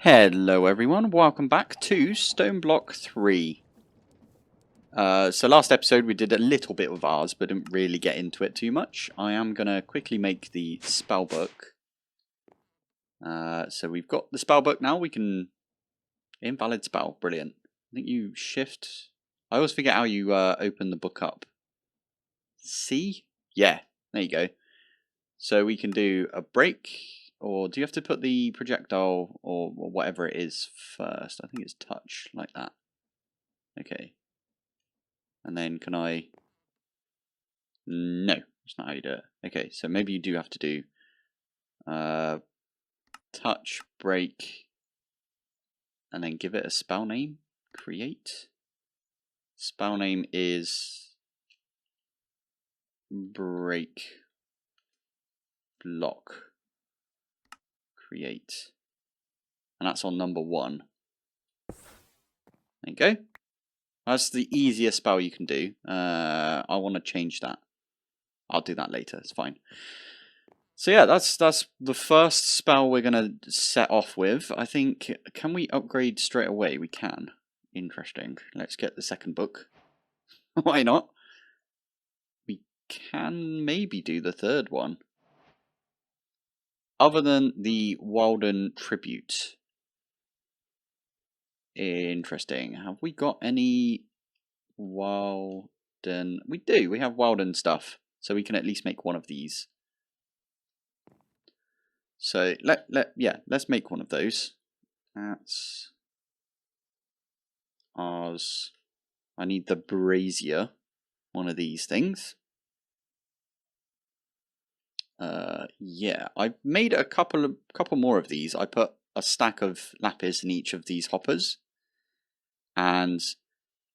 Hello everyone, welcome back to Stoneblock 3. So last episode we did a little bit with ours, but didn't really get into it too much. I am going to quickly make the spellbook. So we've got the spellbook now, we can... Invalid spell, brilliant. I think you shift... I always forget how you open the book up. C? Yeah, there you go. So we can do a break... Or do you have to put the projectile or whatever it is first? I think it's touch, like that. Okay. And then can I... No, that's not how you do it. Okay, so maybe you do have to do touch, break, and then give it a spell name. Create. Spell name is break block. Create. And that's on number 1. There you go. That's the easiest spell you can do. I want to change that. I'll do that later, it's fine. So yeah, that's the first spell we're going to set off with. I think, can we upgrade straight away? We can. Interesting. Let's get the second book. Why not? We can maybe do the third one. Other than the Walden Tribute. Interesting. Have we got any Walden? We do. We have Walden stuff. So we can at least make one of these. So let's make one of those. That's ours. I need the brazier. One of these things. Yeah, I made a couple more of these. I put a stack of lapis in each of these hoppers, and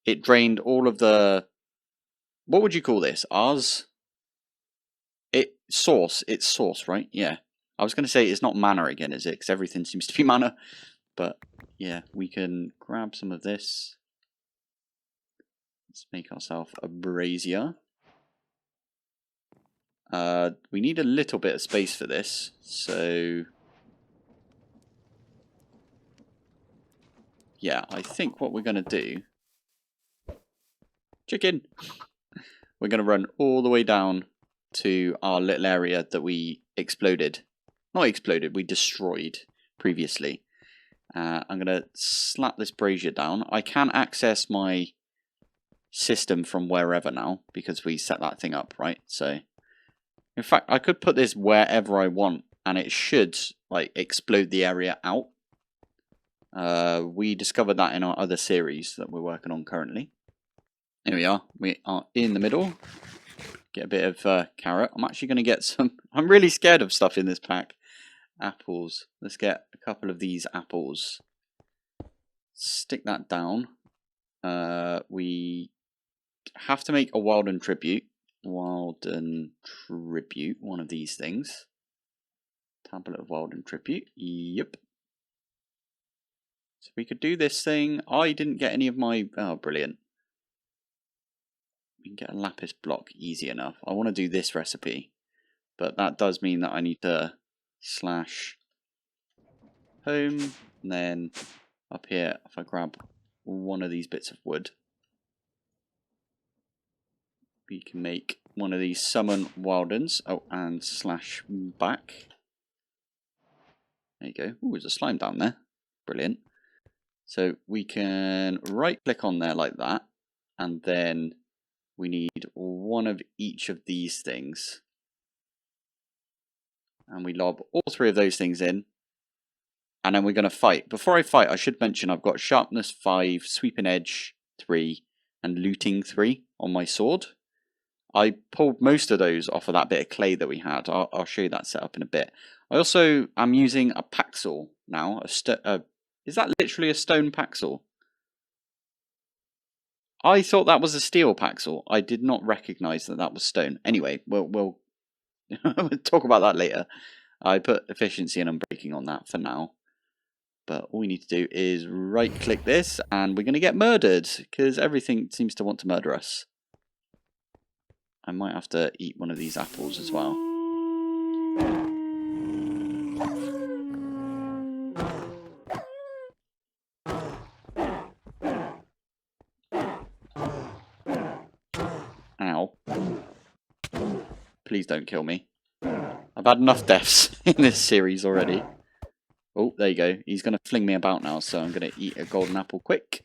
it drained all of the. What would you call this? Ours. Source. It's source, right? Yeah. I was going to say it's not mana again, is it? Because everything seems to be mana. But yeah, we can grab some of this. Let's make ourselves a brazier. We need a little bit of space for this, so yeah, I think what we're going to do, chicken, we're going to run all the way down to our little area that we exploded. Not exploded, we destroyed previously. I'm going to slap this brazier down. I can access my system from wherever now, because we set that thing up, right? So, in fact, I could put this wherever I want, and it should like explode the area out. We discovered that in our other series that we're working on currently. Here we are. We are in the middle. Get a bit of carrot. I'm actually going to get some... I'm really scared of stuff in this pack. Apples. Let's get a couple of these apples. Stick that down. We have to make a Walden Tribute. Walden Tribute. One of these things. Tablet of Walden Tribute. Yep. So we could do this thing. I didn't get any of my... Oh, brilliant. We can get a lapis block easy enough. I want to do this recipe. But that does mean that I need to slash home. And then up here, if I grab one of these bits of wood, we can make one of these summon Wildens. Oh, and slash back. There you go. Ooh, there's a slime down there. Brilliant. So we can right click on there like that, and then we need one of each of these things. And we lob all 3 of those things in, and then we're going to fight. Before I fight, I should mention I've got sharpness 5, sweeping edge 3, and looting 3 on my sword. I pulled most of those off of that bit of clay that we had. I'll show you that setup in a bit. I also am using a paxel now, is that literally a stone paxel? I thought that was a steel paxel. I did not recognise that that was stone. Anyway, we'll talk about that later. I put efficiency and unbreaking on that for now. But all we need to do is right click this, and we're going to get murdered, because everything seems to want to murder us. I might have to eat one of these apples as well. Please don't kill me. I've had enough deaths in this series already. Oh, there you go. He's going to fling me about now, so I'm going to eat a golden apple quick.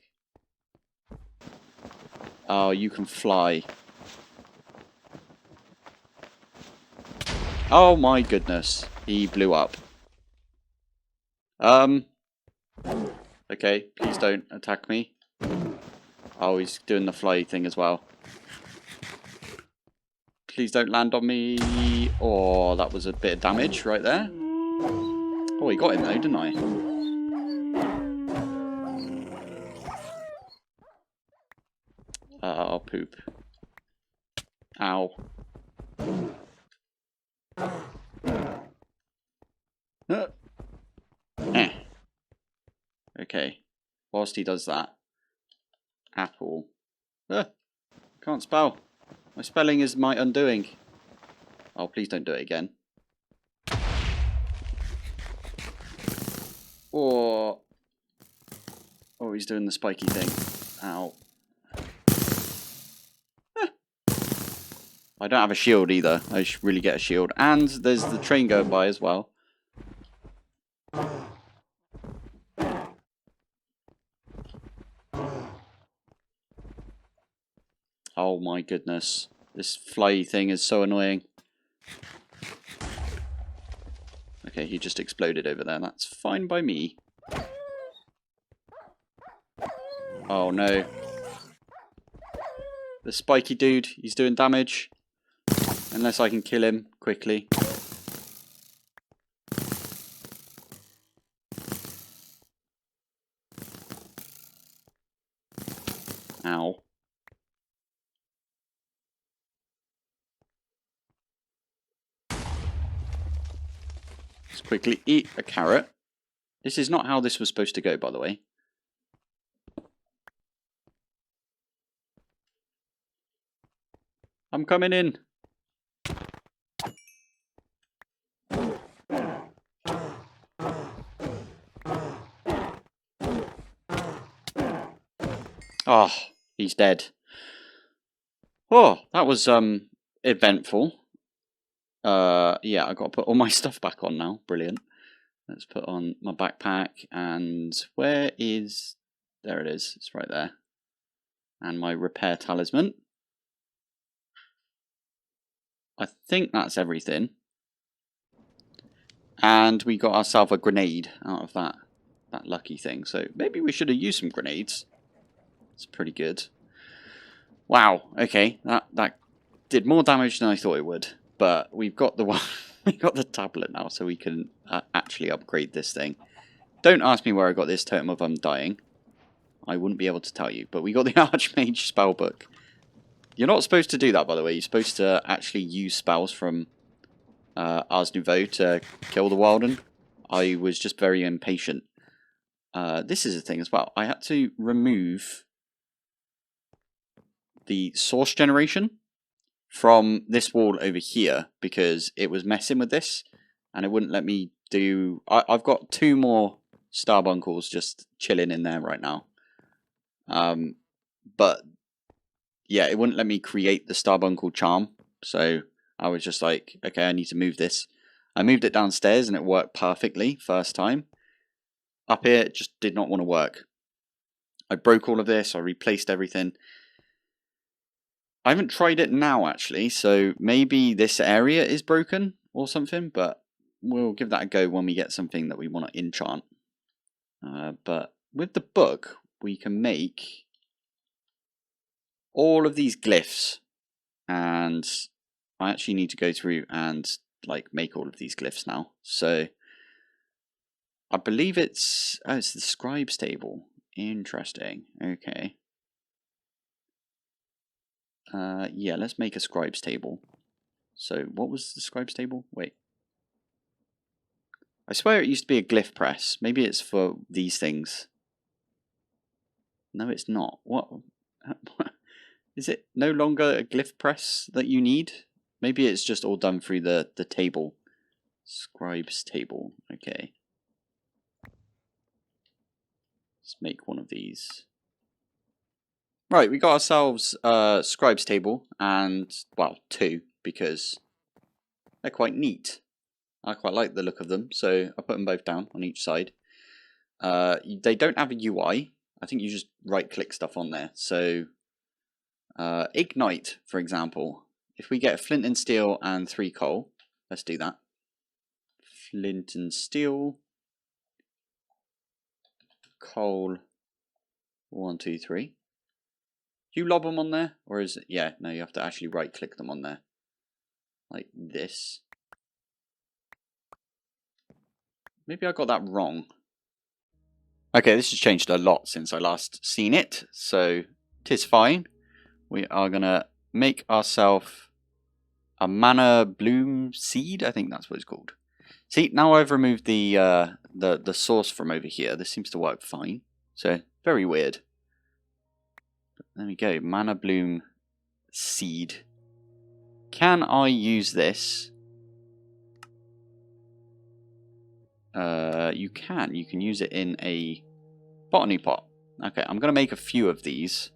Oh, you can fly. Oh my goodness. He blew up. Okay, please don't attack me. Oh, he's doing the fly thing as well. Please don't land on me. Oh, that was a bit of damage right there. Oh, he got him though, didn't I? Oh, poop. Ow. Okay. Whilst he does that. Apple. Can't spell. My spelling is my undoing. Oh, please don't do it again. Oh. Oh, he's doing the spiky thing. Ow. I don't have a shield either. I should really get a shield. And there's the train going by as well. Oh my goodness. This fly thing is so annoying. Okay, he just exploded over there. That's fine by me. Oh no. The spiky dude, he's doing damage. Unless I can kill him quickly. Ow. Let's quickly eat a carrot. This is not how this was supposed to go, by the way. I'm coming in. Oh, he's dead. Oh, that was eventful. Yeah, I've got to put all my stuff back on now. Brilliant. Let's put on my backpack, and where is... There it is. It's right there. And my repair talisman. I think that's everything. And we got ourselves a grenade out of that lucky thing. So maybe we should have used some grenades. It's pretty good. Wow. Okay, that did more damage than I thought it would. But we've got the one. We got the tablet now, so we can actually upgrade this thing. Don't ask me where I got this Totem of Undying. I wouldn't be able to tell you. But we got the Archmage spellbook. You're not supposed to do that, by the way. You're supposed to actually use spells from Ars Nouveau to kill the Wilden. I was just very impatient. This is a thing as well. I had to remove the source generation from this wall over here because it was messing with this and it wouldn't let me do... I've got 2 more Starbunkles just chilling in there right now. But yeah, it wouldn't let me create the Starbuncle charm. So I was just like, okay, I need to move this. I moved it downstairs and it worked perfectly first time. Up here, it just did not want to work. I broke all of this. I replaced everything. I haven't tried it now, actually. So maybe this area is broken or something. But we'll give that a go when we get something that we want to enchant. But with the book, we can make all of these glyphs. And I actually need to go through and like make all of these glyphs now. So I believe it's... Oh, it's the scribe's table. Interesting. Okay. Yeah, let's make a scribe's table. So, what was the scribe's table? Wait. I swear it used to be a glyph press. Maybe it's for these things. No, it's not. What? Is it no longer a glyph press that you need? Maybe it's just all done through the table. Scribe's table. Okay. Let's make one of these. Right, we got ourselves Scribe's table, and, well, 2, because They're quite neat. I quite like the look of them, so I put them both down on each side. They don't have a UI. I think you just right-click stuff on there. So, Ignite, for example. If we get flint and steel and 3 coal, let's do that. Flint and steel. Coal. 1, 2, 3. Do you lob them on there? Or is it... Yeah, no, you have to actually right-click them on there. Like this. Maybe I got that wrong. Okay, this has changed a lot since I last seen it, so 'tis fine. We are gonna make ourselves a mana bloom seed. I think that's what it's called. See, now I've removed the source from over here. This seems to work fine. So very weird. There we go. Mana bloom seed. Can I use this? You can. You can use it in a botany pot. Okay, I'm going to make a few of these.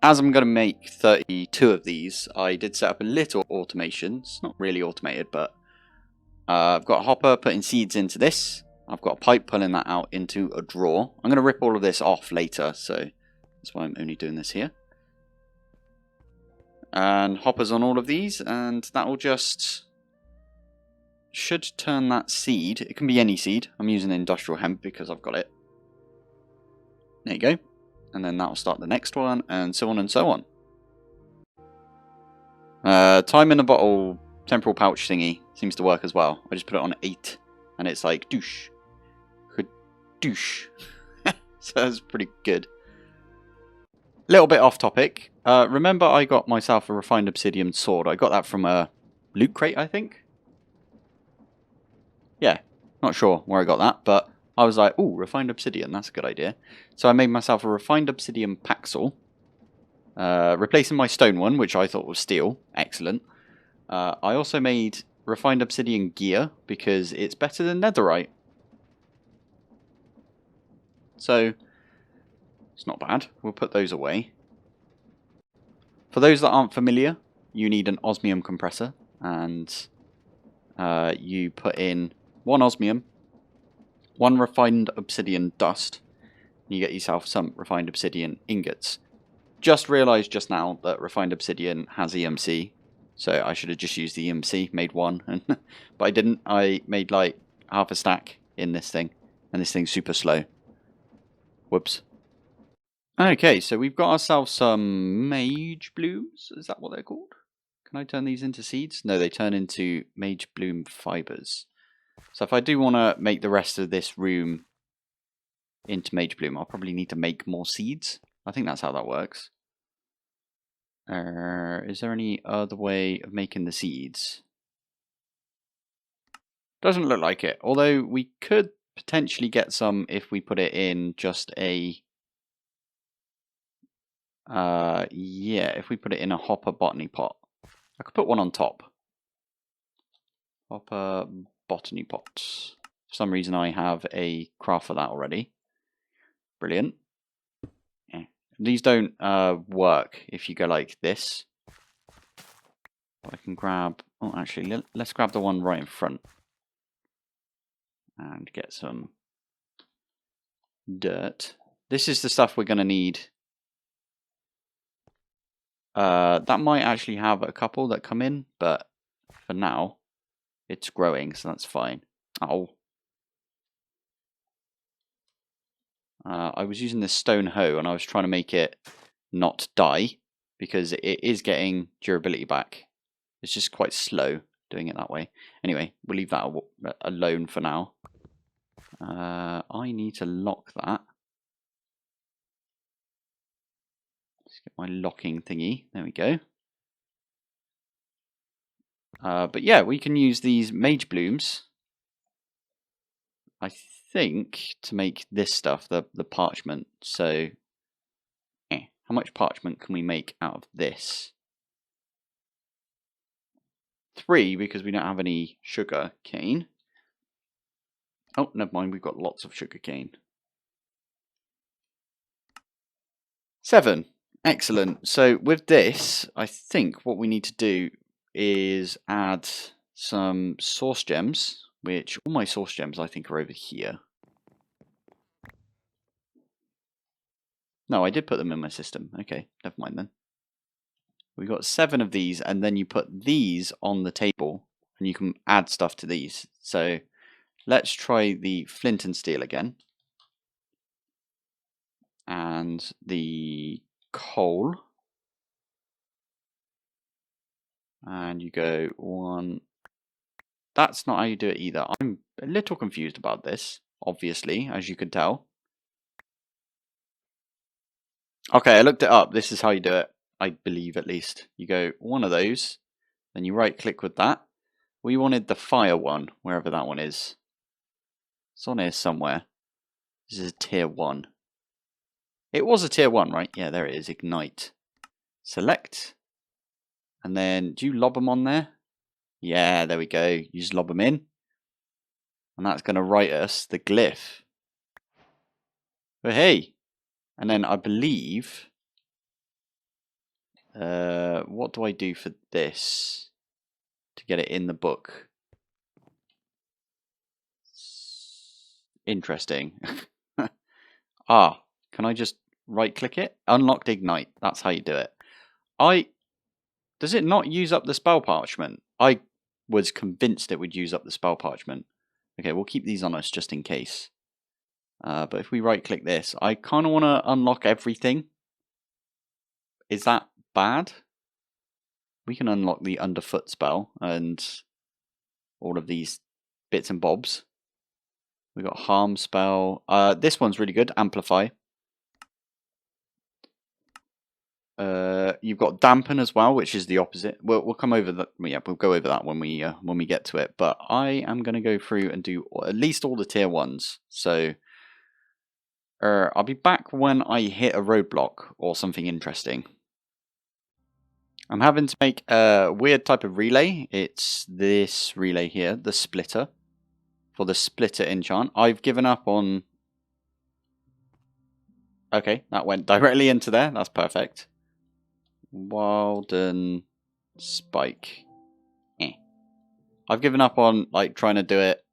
As I'm going to make 32 of these, I did set up a little automation. It's not really automated, but I've got a hopper putting seeds into this. I've got a pipe pulling that out into a drawer. I'm going to rip all of this off later, so that's why I'm only doing this here. And hoppers on all of these, and that will just... should turn that seed. It can be any seed. I'm using industrial hemp because I've got it. There you go. And then that will start the next one, and so on and so on. Time in a bottle temporal pouch thingy seems to work as well. I just put it on 8, and it's like douche. Douche. So that's pretty good. Little bit off topic. Remember I got myself a refined obsidian sword. I got that from a loot crate, I think. Yeah, not sure where I got that, but I was like, ooh, refined obsidian, that's a good idea. So I made myself a refined obsidian paxel, replacing my stone one, which I thought was steel. Excellent. I also made refined obsidian gear, because it's better than netherite. So, it's not bad. We'll put those away. For those that aren't familiar, you need an osmium compressor, and you put in 1 osmium, 1 refined obsidian dust, and you get yourself some refined obsidian ingots. Just realised just now that refined obsidian has EMC, so I should have just used the EMC, made 1, but I didn't. I made like half a stack in this thing, and this thing's super slow. Whoops. Okay, so we've got ourselves some mage blooms. Is that what they're called? Can I turn these into seeds? No, they turn into mage bloom fibers. So if I do want to make the rest of this room into mage bloom, I'll probably need to make more seeds. I think that's how that works. Is there any other way of making the seeds? Doesn't look like it. Although we could potentially get some if we put it in just a... yeah, if we put it in a hopper botany pot. I could put one on top. Hopper botany pot. For some reason I have a craft for that already. Brilliant. Yeah. These don't work if you go like this. I can grab... oh, actually, let's grab the one right in front. And get some dirt. This is the stuff we're going to need. That might actually have a couple that come in, but for now, it's growing, so that's fine. Oh. I was using this stone hoe, and I was trying to make it not die, because it is getting durability back. It's just quite slow doing it that way. Anyway, we'll leave that alone for now. I need to lock that. Let's get my locking thingy. There we go. But yeah, we can use these mage blooms, I think, to make this stuff, the parchment. So, how much parchment can we make out of this? 3, because we don't have any sugar cane. Oh, never mind, we've got lots of sugar cane. 7. Excellent. So with this, I think what we need to do is add some source gems, which all my source gems I think are over here. No, I did put them in my system. Okay, never mind then. We got 7 of these, and then you put these on the table, and you can add stuff to these. So let's try the flint and steel again. And the coal. And you go 1. That's not how you do it either. I'm a little confused about this, obviously, as you can tell. Okay, I looked it up. This is how you do it, I believe at least. You go 1 of those, then you right click with that. We wanted the fire one, wherever that one is. It's on here somewhere. This is a tier 1. It was a tier 1, right? Yeah, there it is. Ignite. Select. And then, do you lob them on there? Yeah, there we go. You just lob them in. And that's going to write us the glyph. But hey. And then I believe... what do I do for this? To get it in the book. Interesting. Ah, can I just right click it? Unlocked ignite. That's how you do it. Does it not use up the spell parchment? I was convinced it would use up the spell parchment. Okay, we'll keep these on us just in case. But if we right click this, I kind of want to unlock everything. Is that bad? We can unlock the underfoot spell and all of these bits and bobs. We got harm spell. This one's really good. Amplify. You've got dampen as well, which is the opposite. We'll come over that. Yeah, we'll go over that when we get to it. But I am going to go through and do at least all the tier 1s. So I'll be back when I hit a roadblock or something interesting. I'm having to make a weird type of relay. It's this relay here, the splitter. For the splitter enchant. I've given up on... Okay, that went directly into there. That's perfect. Wilden spike. I've given up on like trying to do it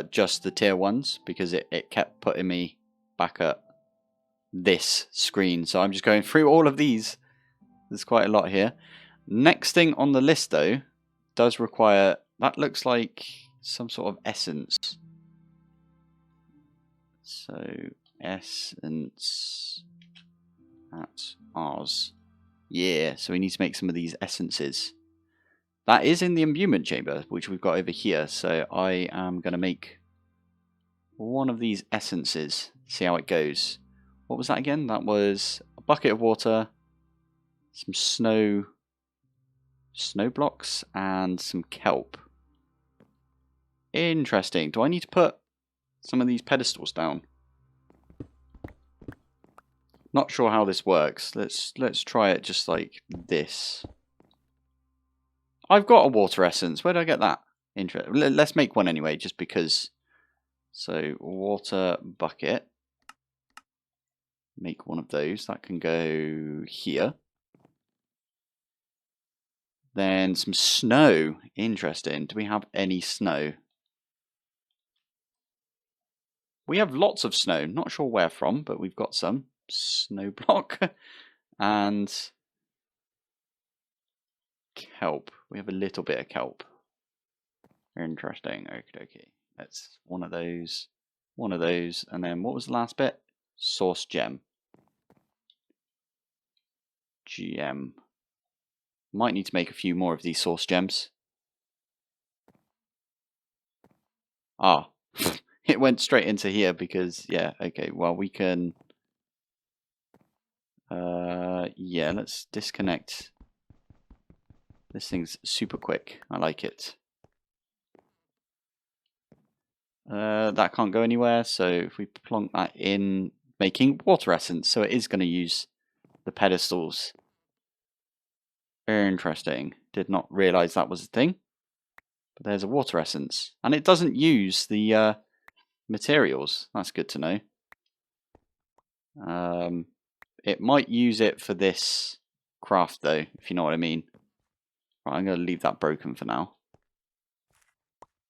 just the tier 1s because it kept putting me back at this screen. So I'm just going through all of these. There's quite a lot here. Next thing on the list though does require... That looks like some sort of essence. So essence at ours. Yeah, so we need to make some of these essences. That is in the imbuement chamber, which we've got over here. So I am going to make one of these essences. See how it goes. What was that again? That was a bucket of water, some snow blocks, and some kelp. Interesting. Do I need to put some of these pedestals down? Not sure how this works. Let's try it just like this. I've got a water essence. Where did I get that? Let's make one anyway, just because. So water bucket. Make one of those. That can go here. Then some snow. Interesting. Do we have any snow? We have lots of snow. Not sure where from, but we've got some. Snow block. And kelp. We have a little bit of kelp. Interesting. Okay. That's one of those. One of those. And then what was the last bit? Source gem. GM. Might need to make a few more of these source gems. Ah. It went straight into here because, yeah, okay, well, we can... yeah, let's disconnect. This thing's super quick. I like it. That can't go anywhere, so if we plonk that in, making water essence, so it is going to use the pedestals. Very interesting. Did not realize that was a thing. But there's a water essence. And it doesn't use the materials. That's good to know. It might use it for this craft though, if you know what I mean. Right, I'm going to leave that broken for now.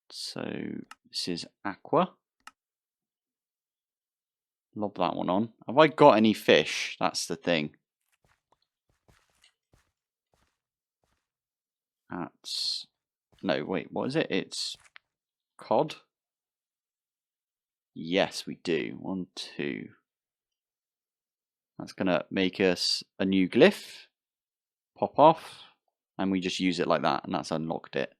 So this is aqua. Lob that one on. Have I got any fish? That's the thing. That's... No, wait, what is it? It's cod? Yes, we do. 1, 2. That's going to make us a new glyph. Pop off. And we just use it like that. And that's unlocked it.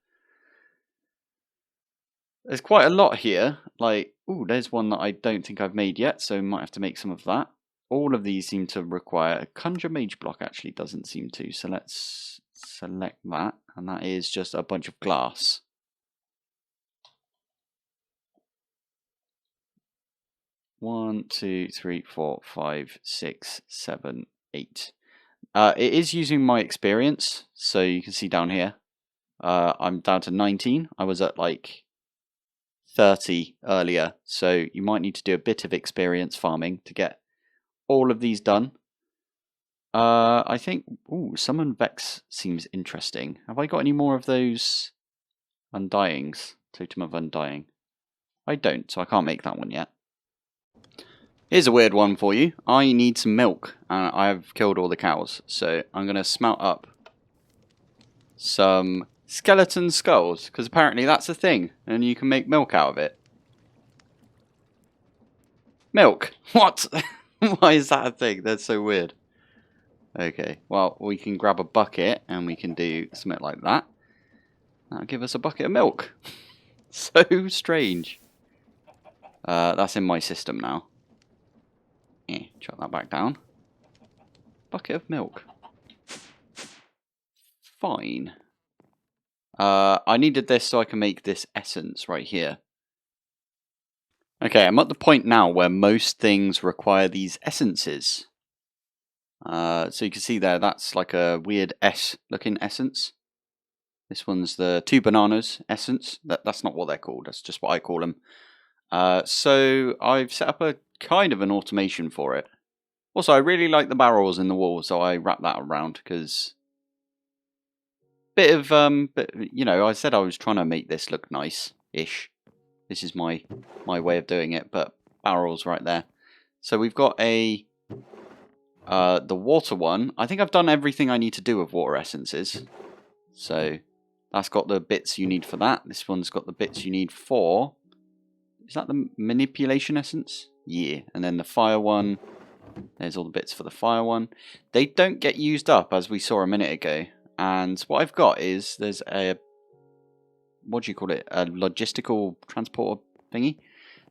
There's quite a lot here. Like, ooh, there's one that I don't think I've made yet. So might have to make some of that. All of these seem to require... A Conjure Mage block actually doesn't seem to. So let's select that. And that is just a bunch of glass. One, 2, 3, 4, 5, 6, 7, 8. It is using my experience, so you can see down here. I'm down to 19. I was at like 30 earlier, so you might need to do a bit of experience farming to get all of these done. I think, ooh, Summon Vex seems interesting. Have I got any more of those Undyings? Totem of Undying. I don't, so I can't make that one yet. Here's a weird one for you. I need some milk. I've killed all the cows. So I'm going to smelt up some skeleton skulls. Because apparently that's a thing. And you can make milk out of it. Milk? What? Why is that a thing? That's so weird. Okay. Well, we can grab a bucket. And we can do something like that. That'll give us a bucket of milk. So strange. That's in my system now. Chuck that back down. Bucket of milk. Fine. I needed this so I can make this essence right here. Okay, I'm at the point now where most things require these essences. So you can see there, that's like a weird S-looking essence. This one's the 2 bananas essence. That's not what they're called, that's just what I call them. So I've set up a kind of an automation for it. Also, I really like the barrels in the wall, so I wrap that around because bit of you know, I said I was trying to make this look nice-ish. This is my way of doing it, but barrels right there. So we've got a the water one. I think I've done everything I need to do with water essences. So that's got the bits you need for that. This one's got the bits you need for. Is that the manipulation essence? Yeah, and then the fire one. There's all the bits for the fire one. They don't get used up, as we saw a minute ago. And what I've got is, there's a, what do you call it? A logistical transporter thingy.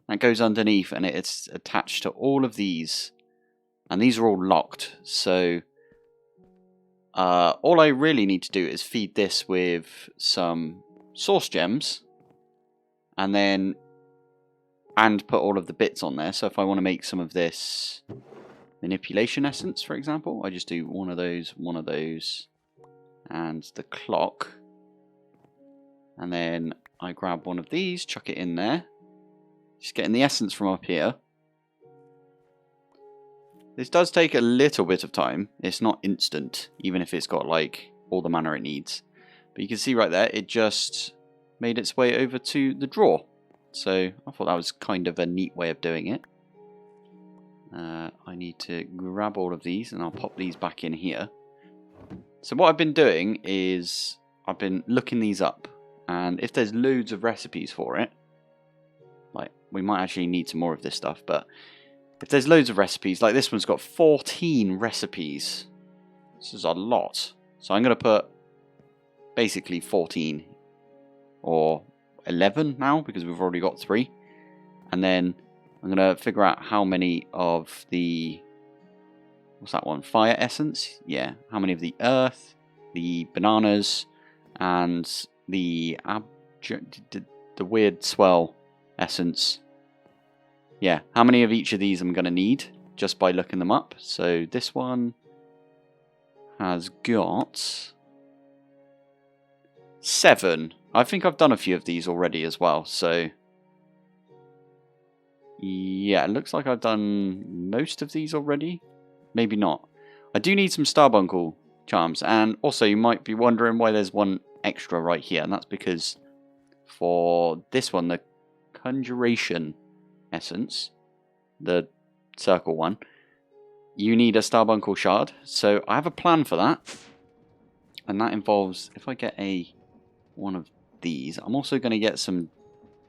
That goes underneath, and it's attached to all of these. And these are all locked. So, all I really need to do is feed this with some source gems. And put all of the bits on there. So if I want to make some of this manipulation essence, for example, I just do one of those, and the clock. And then I grab one of these, chuck it in there. Just getting the essence from up here. This does take a little bit of time. It's not instant, even if it's got like all the mana it needs. But you can see right there, it just made its way over to the drawer. So I thought that was kind of a neat way of doing it. I need to grab all of these and I'll pop these back in here. So what I've been doing is I've been looking these up, and if there's loads of recipes for it, like we might actually need some more of this stuff, but if there's loads of recipes, like this one's got 14 recipes. This is a lot. So I'm going to put basically 14 or 11 now because we've already got 3. And then I'm going to figure out how many of the, what's that one? Fire essence? Yeah. How many of the earth, the bananas, and the weird swell essence. Yeah, how many of each of these I'm going to need just by looking them up. So this one has got 7. I think I've done a few of these already as well. So yeah, it looks like I've done most of these already. Maybe not. I do need some starbuncle charms. And also you might be wondering why there's one extra right here, and that's because for this one, the Conjuration Essence, the circle one, you need a Starbuncle Shard. So I have a plan for that, and that involves, if I get one of these, I'm also going to get some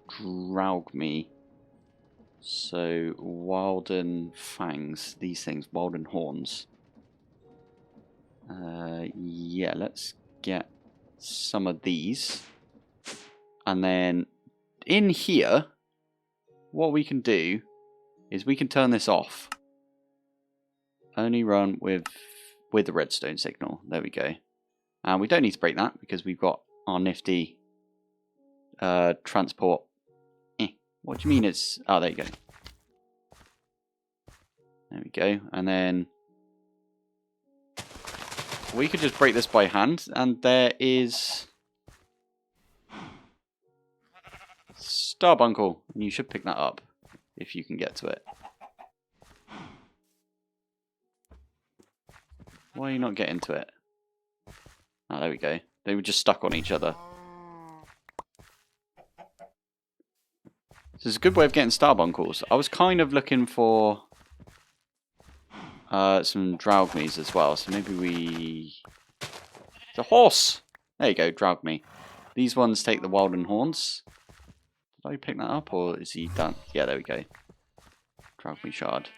Draugme. So Wilden Fangs, these things, Wilden Horns. Yeah, let's get some of these. And then in here, what we can do is we can turn this off. Only run with the redstone signal. There we go. And we don't need to break that because we've got our nifty transport. What do you mean it's... Oh, there you go. There we go. And then we could just break this by hand. And there is Starbuncle. And you should pick that up if you can get to it. Why are you not getting to it? Oh, there we go. They were just stuck on each other. This is a good way of getting Starbuncles. I was kind of looking for some Draugmes as well. So maybe we... The horse! There you go, Draugme. These ones take the Wilden Horns. Did I pick that up or is he done? Yeah, there we go. Draugme Shard.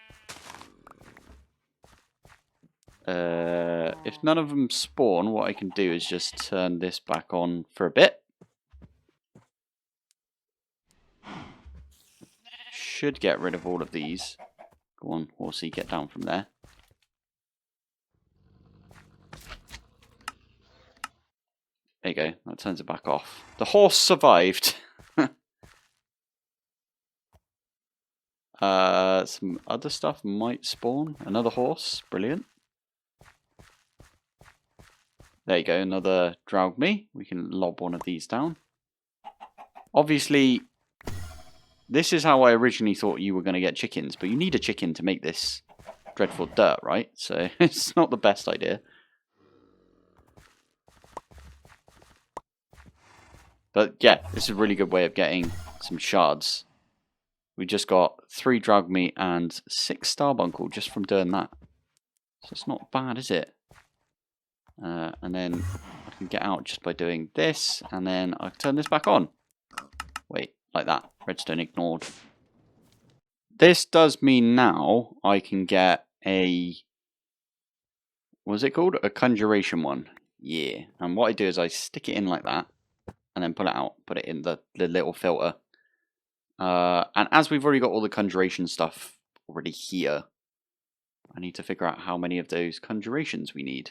If none of them spawn, what I can do is just turn this back on for a bit. Should get rid of all of these. Go on, horsey, get down from there. There you go, that turns it back off. The horse survived. Some other stuff might spawn. Another horse, brilliant. There you go, another Draugme. We can lob one of these down. Obviously, this is how I originally thought you were going to get chickens, but you need a chicken to make this dreadful dirt, right? So it's not the best idea. But yeah, this is a really good way of getting some shards. We just got 3 Draugme and 6 Starbuncle just from doing that. So it's not bad, is it? And then I can get out just by doing this, and then I can turn this back on. Wait, like that. Redstone ignored. This does mean now I can get a... What's it called? A Conjuration one. Yeah. And what I do is I stick it in like that, and then pull it out. Put it in the little filter. And as we've already got all the Conjuration stuff already here, I need to figure out how many of those Conjurations we need.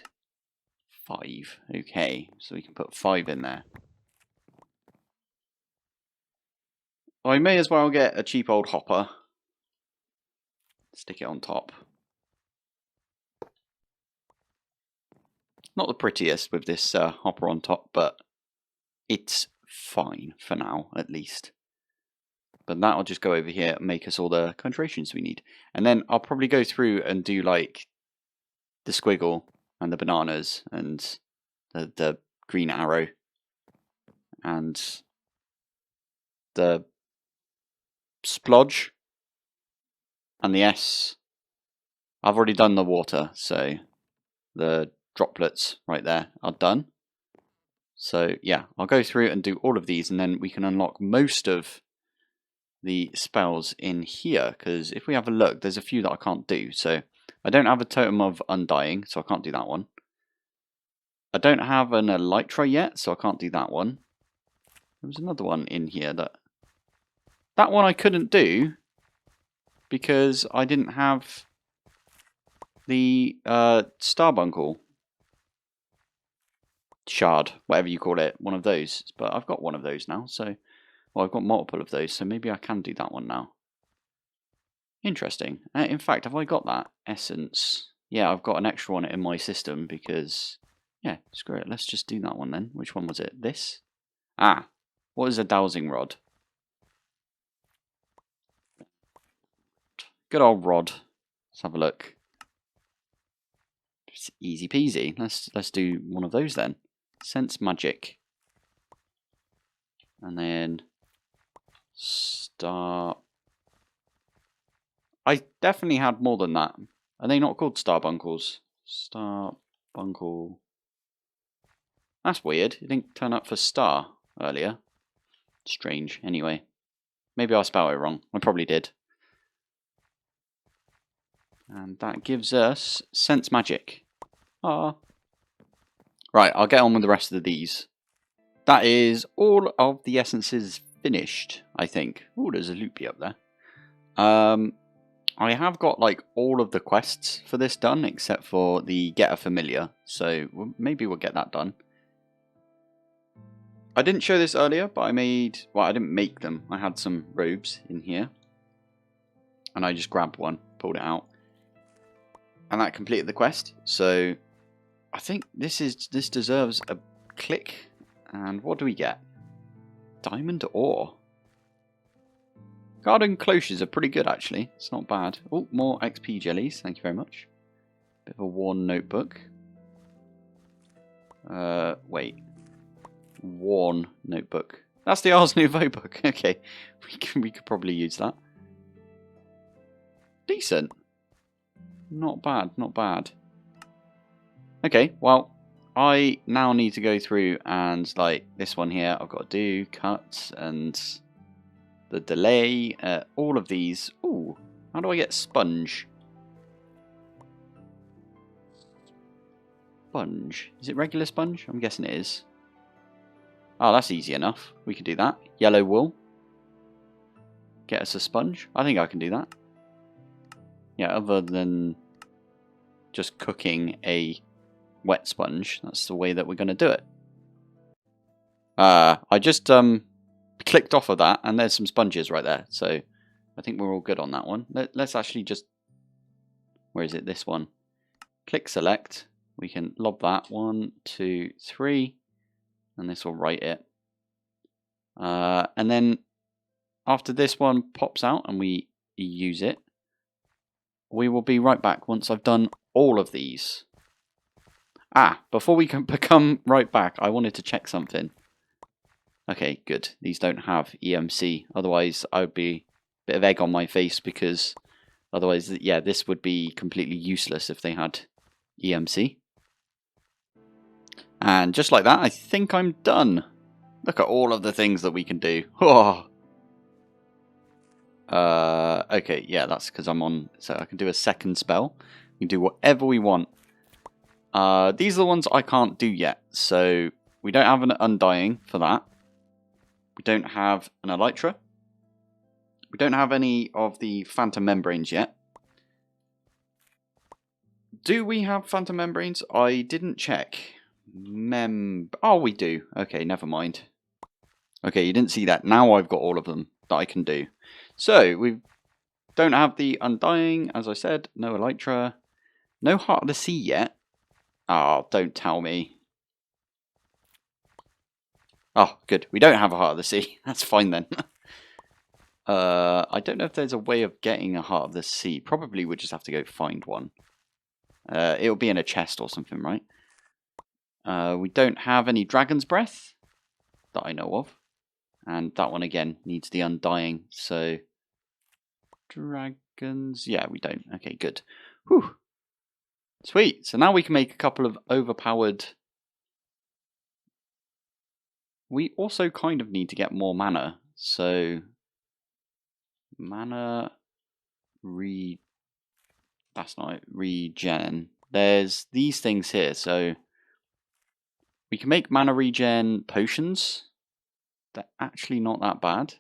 5. Okay, so we can put 5 in there. I may as well get a cheap old hopper. Stick it on top. Not the prettiest with this hopper on top, but it's fine for now, at least. But that'll just go over here and make us all the Conjurations we need. And then I'll probably go through and do like the squiggle and the bananas and the green arrow and the splodge and the S. I've already done the water, so the droplets right there are done. So yeah, I'll go through and do all of these, and then we can unlock most of the spells in here, because if we have a look, there's a few that I can't do. So I don't have a Totem of Undying, so I can't do that one. I don't have an Elytra yet, so I can't do that one. There was another one in here that one I couldn't do because I didn't have the Starbuncle shard, whatever you call it, one of those. But I've got one of those now, so well, I've got multiple of those, so maybe I can do that one now. Interesting. In fact, have I got that essence? Yeah, I've got an extra one in my system because, yeah, screw it. Let's just do that one then. Which one was it? This? Ah, what is a dowsing rod? Good old rod. Let's have a look. It's easy peasy. Let's do one of those then. Sense magic. And then star. I definitely had more than that. Are they not called starbunkles? Starbuncle. That's weird. It didn't turn up for star earlier. Strange. Anyway. Maybe I spelled it wrong. I probably did. And that gives us sense magic. Ah. Right, I'll get on with the rest of these. That is all of the essences finished, I think. Oh, there's a loopy up there. I have got like all of the quests for this done, except for the get a familiar. So maybe we'll get that done. I didn't show this earlier, but I didn't make them. I had some robes in here. And I just grabbed one, pulled it out. And that completed the quest. So I think this deserves a click. And what do we get? Diamond ore. Garden cloches are pretty good actually. It's not bad. Oh, more XP jellies. Thank you very much. Bit of a worn notebook. Wait. Worn notebook. That's the Ars Nouveau book. Okay. We could probably use that. Decent. Not bad, not bad. Okay, well, I now need to go through and, like, this one here, I've got to do cuts and the delay, all of these. Ooh, how do I get sponge? Sponge. Is it regular sponge? I'm guessing it is. Oh, that's easy enough. We can do that. Yellow wool. Get us a sponge. I think I can do that. Yeah, other than just cooking a wet sponge, that's the way that we're going to do it. I just clicked off of that, and there's some sponges right there. So I think we're all good on that one. Let's actually just... Where is it? This one. Click select. We can lob that. 1, 2, 3. And this will write it. And then after this one pops out and we use it, we will be right back once I've done all of these. Before we can become right back, I wanted to check something. Okay, good. These don't have EMC. Otherwise, I would be a bit of egg on my face because otherwise, yeah, this would be completely useless if they had EMC. And just like that, I think I'm done. Look at all of the things that we can do. Oh. Okay, yeah, that's because I'm on, so I can do a second spell. We can do whatever we want. These are the ones I can't do yet, so we don't have an Undying for that. We don't have an Elytra. We don't have any of the Phantom Membranes yet. Do we have Phantom Membranes? I didn't check. Oh, we do. Okay, never mind. Okay, you didn't see that. Now I've got all of them that I can do. So, we don't have the Undying, as I said. No Elytra. No Heart of the Sea yet. Oh, don't tell me. Oh, good. We don't have a Heart of the Sea. That's fine then. I don't know if there's a way of getting a Heart of the Sea. Probably we'll just have to go find one. It'll be in a chest or something, right? We don't have any Dragon's Breath that I know of. And that one again needs the Undying. So, dragons. Yeah, we don't. Okay, good. Whew. Sweet. So now we can make a couple of overpowered. We also kind of need to get more mana. So, mana that's not it. Regen. There's these things here. So, we can make mana regen potions. They're actually not that bad.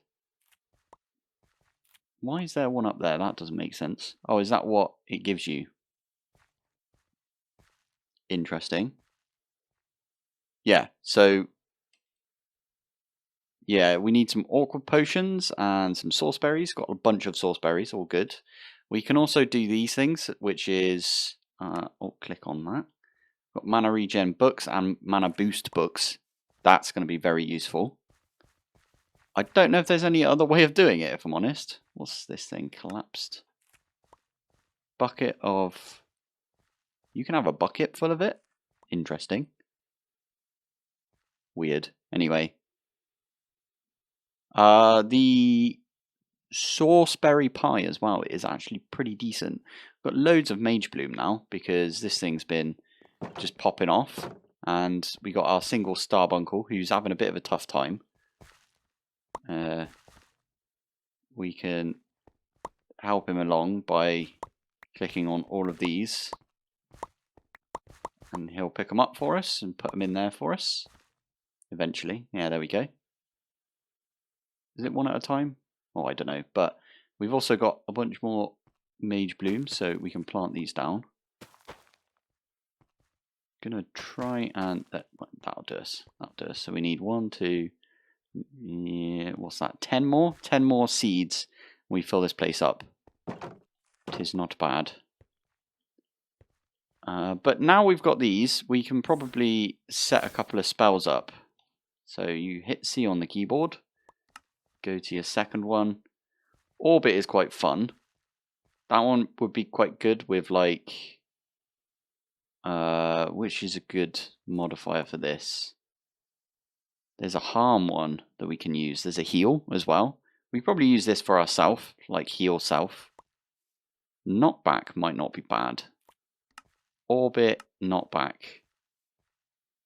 Why is there one up there? That doesn't make sense. Oh, is that what it gives you? Interesting. Yeah, so... Yeah, we need some awkward potions and some sauce berries. Got a bunch of sauce berries, all good. We can also do these things, which is... click on that. Got mana regen books and mana boost books. That's going to be very useful. I don't know if there's any other way of doing it, if I'm honest. What's this thing? Collapsed. Bucket of You can have a bucket full of it. Interesting. Weird. Anyway. The sauceberry pie as well is actually pretty decent. Got loads of mage bloom now because this thing's been just popping off. And we got our single starbuncle who's having a bit of a tough time. We can help him along by clicking on all of these. And he'll pick them up for us and put them in there for us. Eventually. Yeah, there we go. Is it one at a time? Oh, I don't know. But we've also got a bunch more mage bloom, so we can plant these down. Gonna try and... that'll do us. That'll do us. So we need 1, 2... Yeah, what's that? 10 more? 10 more seeds. We fill this place up. It is not bad. But now we've got these, we can probably set a couple of spells up. So you hit C on the keyboard. Go to your second one. Orbit is quite fun. That one would be quite good with like... which is a good modifier for this? There's a harm one that we can use. There's a heal as well. We probably use this for ourselves, like heal self. Knockback might not be bad. Orbit, knockback.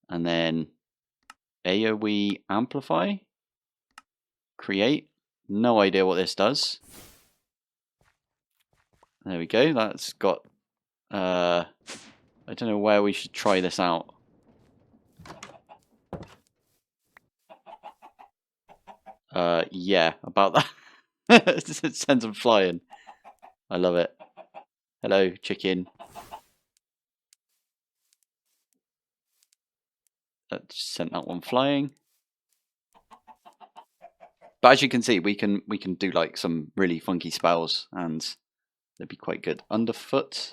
And then AoE amplify. Create. No idea what this does. There we go. That's got... I don't know where we should try this out. Yeah, about that. It sends them flying. I love it. Hello, chicken. That just sent that one flying. But as you can see, we can do like some really funky spells, and they'd be quite good. Underfoot.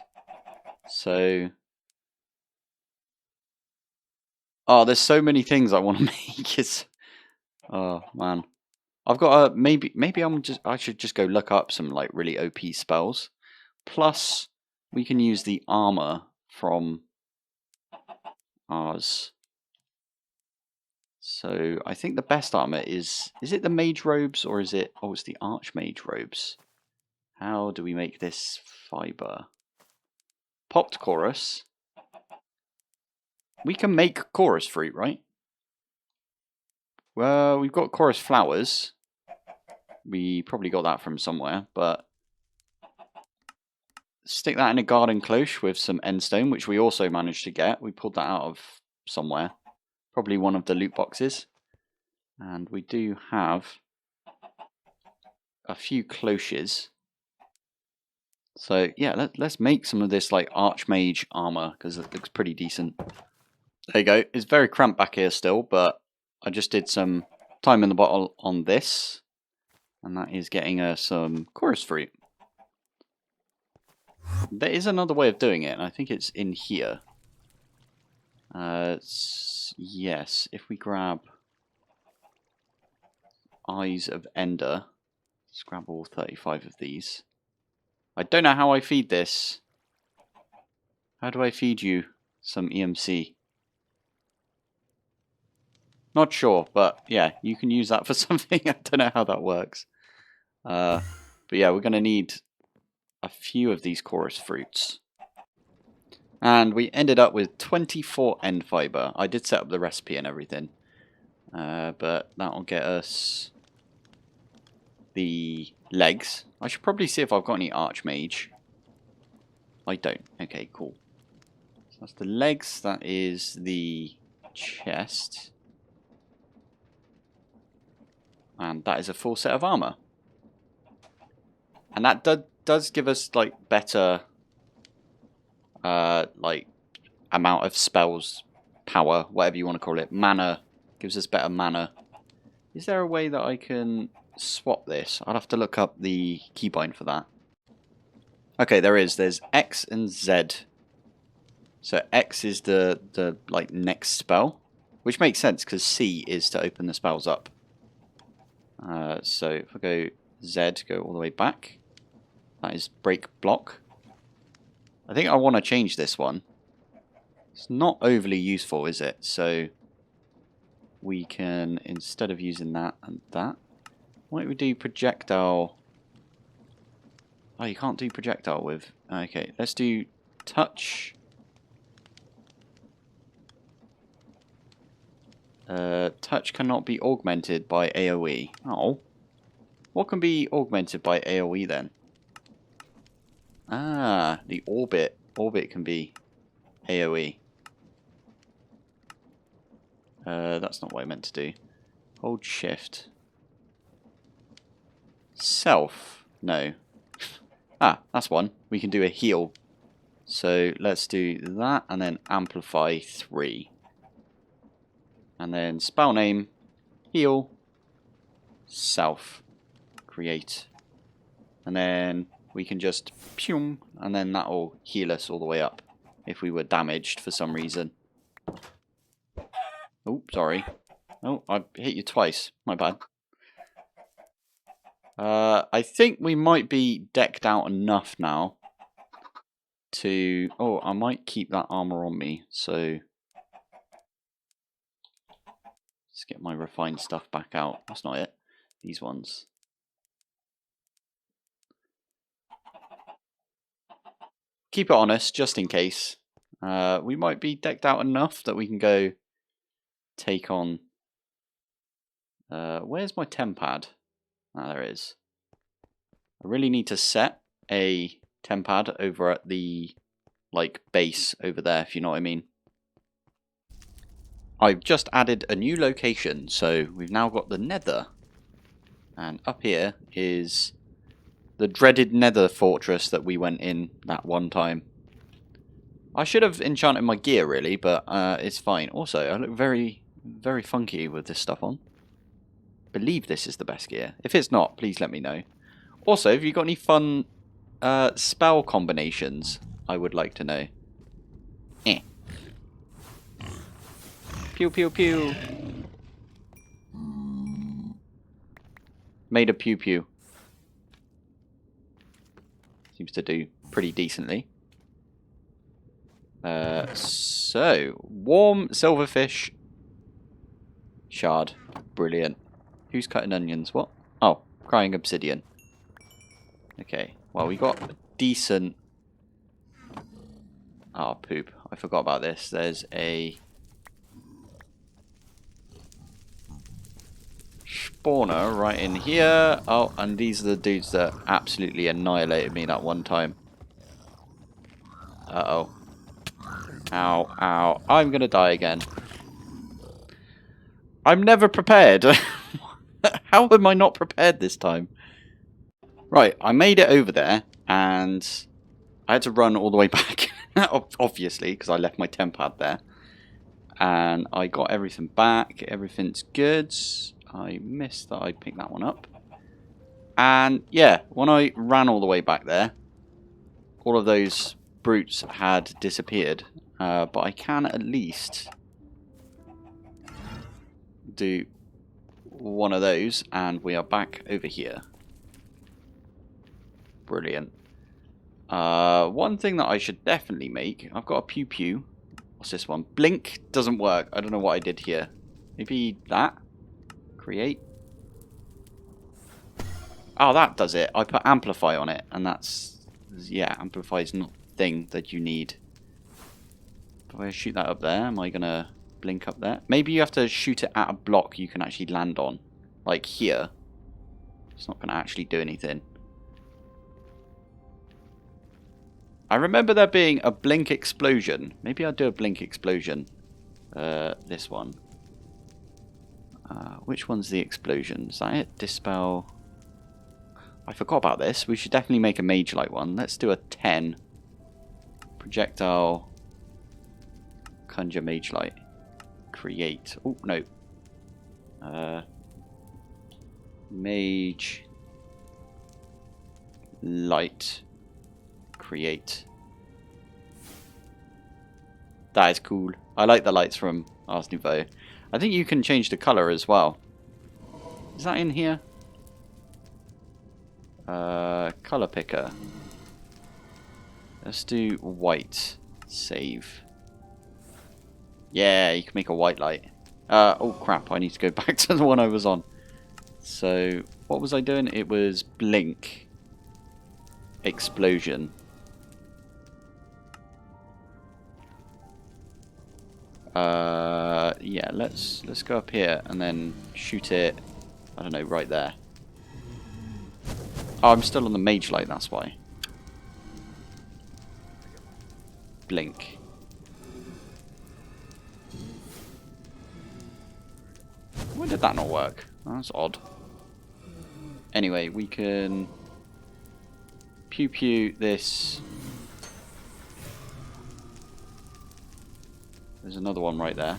So, oh, there's so many things I want to make. It's, oh man, I've got a maybe I should just go look up some like really OP spells. Plus, we can use the armor from ours. So I think the best armor is it the mage robes or is it, oh, it's the archmage robes. How do we make this fiber? Popped chorus. We can make chorus fruit, right? Well, we've got chorus flowers. We probably got that from somewhere, but stick that in a garden cloche with some endstone, which we also managed to get. We pulled that out of somewhere. Probably one of the loot boxes. And we do have a few cloches. So yeah, let's make some of this like archmage armor because it looks pretty decent. There you go. It's very cramped back here still, but I just did some time in the bottle on this. And that is getting us some chorus fruit. There is another way of doing it, and I think it's in here. Yes, if we grab Eyes of Ender, let's grab all 35 of these. I don't know how I feed this. How do I feed you some EMC? Not sure, but yeah, you can use that for something. I don't know how that works. But yeah, we're going to need a few of these chorus fruits. And we ended up with 24 end fiber. I did set up the recipe and everything. But that'll get us the legs. I should probably see if I've got any archmage. I don't. Okay, cool. So that's the legs. That is the chest. And that is a full set of armor. And that does give us like better like amount of spells, power, whatever you want to call it. Mana. Gives us better mana. Is there a way that I can swap this? I'll have to look up the keybind for that. Okay, there is. There's X and Z. So X is the like next spell, which makes sense because C is to open the spells up. So if I go Z, go all the way back. That is break block. I think I want to change this one. It's not overly useful, is it? So we can, instead of using that and that, why don't we do projectile? Oh, you can't do projectile with... Okay, let's do touch. Touch cannot be augmented by AoE. Oh. What can be augmented by AoE then? Ah, the orbit. Orbit can be AoE. That's not what I meant to do. Hold shift. Self. No. Ah, that's one. We can do a heal. So let's do that and then amplify 3. And then spell name, heal, self, create. And then we can just pew, and then that'll heal us all the way up if we were damaged for some reason. Oh, sorry. Oh, I hit you twice. My bad. I think we might be decked out enough now to... Oh, I might keep that armor on me, so... Let's get my refined stuff back out. That's not it. These ones. Keep it honest, just in case. We might be decked out enough that we can go take on... where's my tempad? Ah, there it is. I really need to set a tempad over at the base over there, if you know what I mean. I've just added a new location, so we've now got the Nether. And up here is the dreaded Nether fortress that we went in that one time. I should have enchanted my gear, really, but it's fine. Also, I look very, very funky with this stuff on. I believe this is the best gear. If it's not, please let me know. Also, have you got any fun spell combinations? I would like to know. Eh. Pew pew pew. Made a pew pew. Seems to do pretty decently. So warm silverfish shard. Brilliant. Who's cutting onions? What? Oh, crying obsidian. Okay. Well, we got a decent... Oh, poop. I forgot about this. There's a... spawner right in here. Oh, and these are the dudes that absolutely annihilated me that one time. Uh-oh. Ow, ow. I'm gonna die again. I'm never prepared. How am I not prepared this time? Right, I made it over there, and I had to run all the way back. Obviously, because I left my tempad there. And I got everything back. Everything's good. I missed that I picked that one up. And yeah, when I ran all the way back there, all of those brutes had disappeared. But I can at least do one of those, and we are back over here. Brilliant. One thing that I should definitely make, I've got a pew pew. What's this one? Blink doesn't work. I don't know what I did here. Maybe that? Create. Oh, that does it. I put amplify on it, and that's... Yeah, amplify is not the thing that you need. If I shoot that up there, am I going to blink up there? Maybe you have to shoot it at a block you can actually land on. Like here. It's not going to actually do anything. I remember there being a blink explosion. Maybe I'll do a blink explosion. This one. Which one's the explosion? Is that it? Dispel. I forgot about this. We should definitely make a mage light one. Let's do a 10. Projectile. Conjure mage light. Create. Oh, no. Mage light. Create. That is cool. I like the lights from Ars Nouveau. I think you can change the colour as well. Is that in here? Colour picker. Let's do white. Save. Yeah, you can make a white light. Oh crap, I need to go back to the one I was on. So, what was I doing? It was blink. Explosion. Yeah, let's go up here and then shoot it, I don't know, right there. Oh, I'm still on the mage light, that's why. Blink. Why did that not work? Oh, that's odd. Anyway, we can pew pew this. There's another one right there.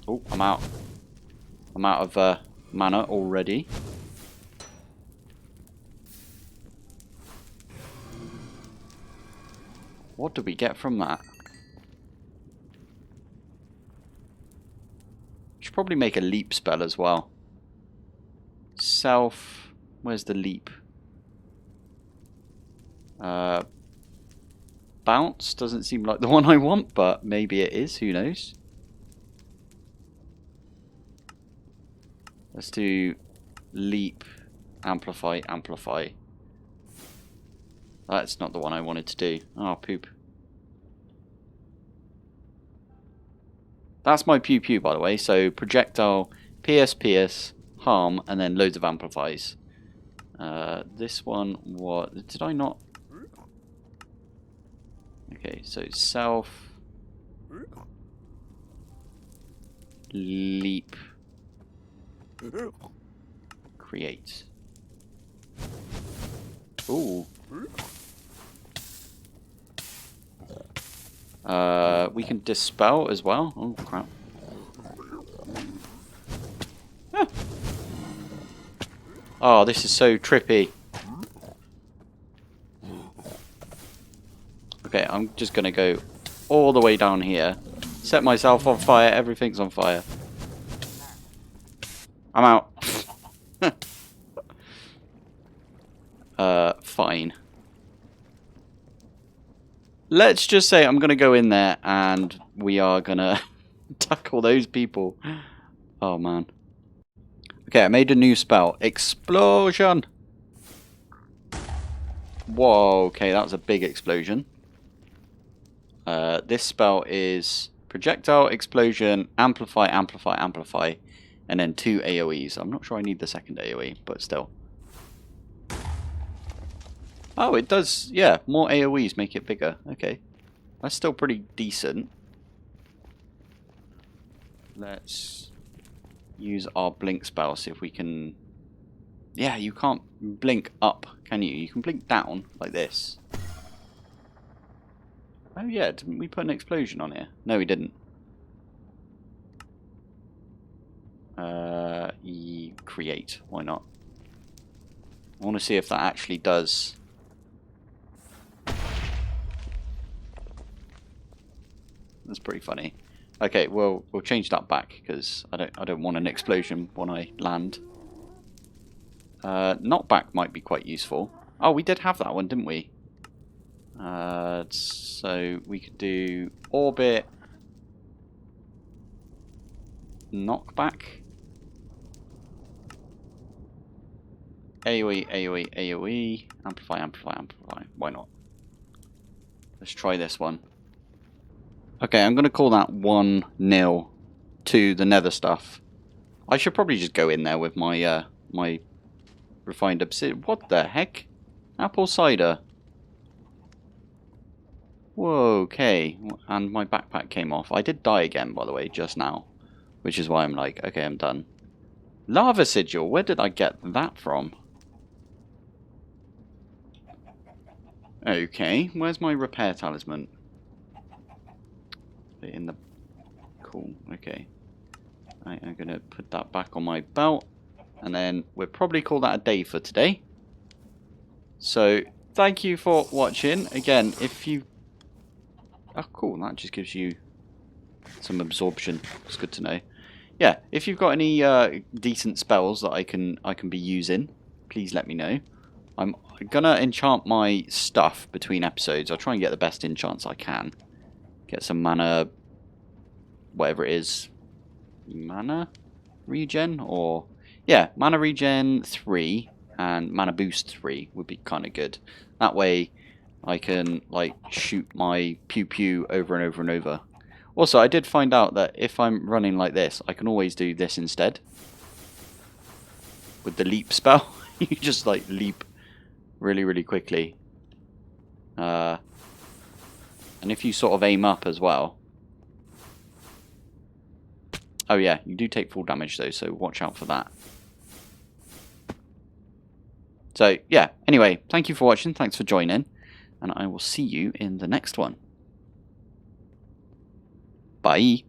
Oh, I'm out. I'm out of mana already. What do we get from that? Should probably make a leap spell as well. Self. Where's the leap? Bounce doesn't seem like the one I want, but maybe it is. Who knows? Let's do leap, amplify, amplify. That's not the one I wanted to do. Oh, poop. That's my pew pew, by the way. So projectile, pierce, pierce, harm, and then loads of amplifies. This one, what? Did I not? Okay, so self, leap, create. Ooh. We can dispel as well. Oh crap. Ah. Oh, this is so trippy. Okay, I'm just gonna go all the way down here. Set myself on fire. Everything's on fire. I'm out. Fine. Let's just say I'm gonna go in there and we are gonna tackle those people. Oh man. Okay, I made a new spell. Explosion! Whoa, okay, that was a big explosion. This spell is projectile, explosion, amplify, amplify, amplify, and then 2 AoEs. I'm not sure I need the second AoE, but still. Oh, it does, yeah, more AoEs make it bigger. Okay. That's still pretty decent. Let's use our blink spell, see if we can... Yeah, you can't blink up, can you? You can blink down, like this. Oh yeah, didn't we put an explosion on here? No, we didn't. Create, why not? I want to see if that actually does... That's pretty funny. Okay, well we'll change that back because I don't want an explosion when I land. Knockback might be quite useful. Oh, we did have that one, didn't we? So we could do orbit, knockback, AoE, AoE, AoE, amplify, amplify, amplify. Why not? Let's try this one. Okay, I'm going to call that 1-0 to the nether stuff. I should probably just go in there with my my refined obsidian. What the heck? Apple cider. Whoa, okay. And my backpack came off. I did die again, by the way, just now. Which is why I'm like, okay, I'm done. Lava sigil. Where did I get that from? Okay, where's my repair talisman? In the... Cool, okay. I'm going to put that back on my belt. And then we'll probably call that a day for today. So, thank you for watching. Again, if you... Oh, cool. That just gives you some absorption. It's good to know. Yeah, if you've got any decent spells that I can be using, please let me know. I'm going to enchant my stuff between episodes. I'll try and get the best enchants I can. Get some mana, whatever it is. Mana regen? Or, yeah, mana regen 3 and mana boost 3 would be kind of good. That way I can, like, shoot my pew pew over and over and over. Also, I did find out that if I'm running like this, I can always do this instead. With the leap spell. You just, like, leap really, really quickly. And if you sort of aim up as well. Oh yeah, you do take full damage though, so watch out for that. So yeah, anyway, thank you for watching, thanks for joining, and I will see you in the next one. Bye.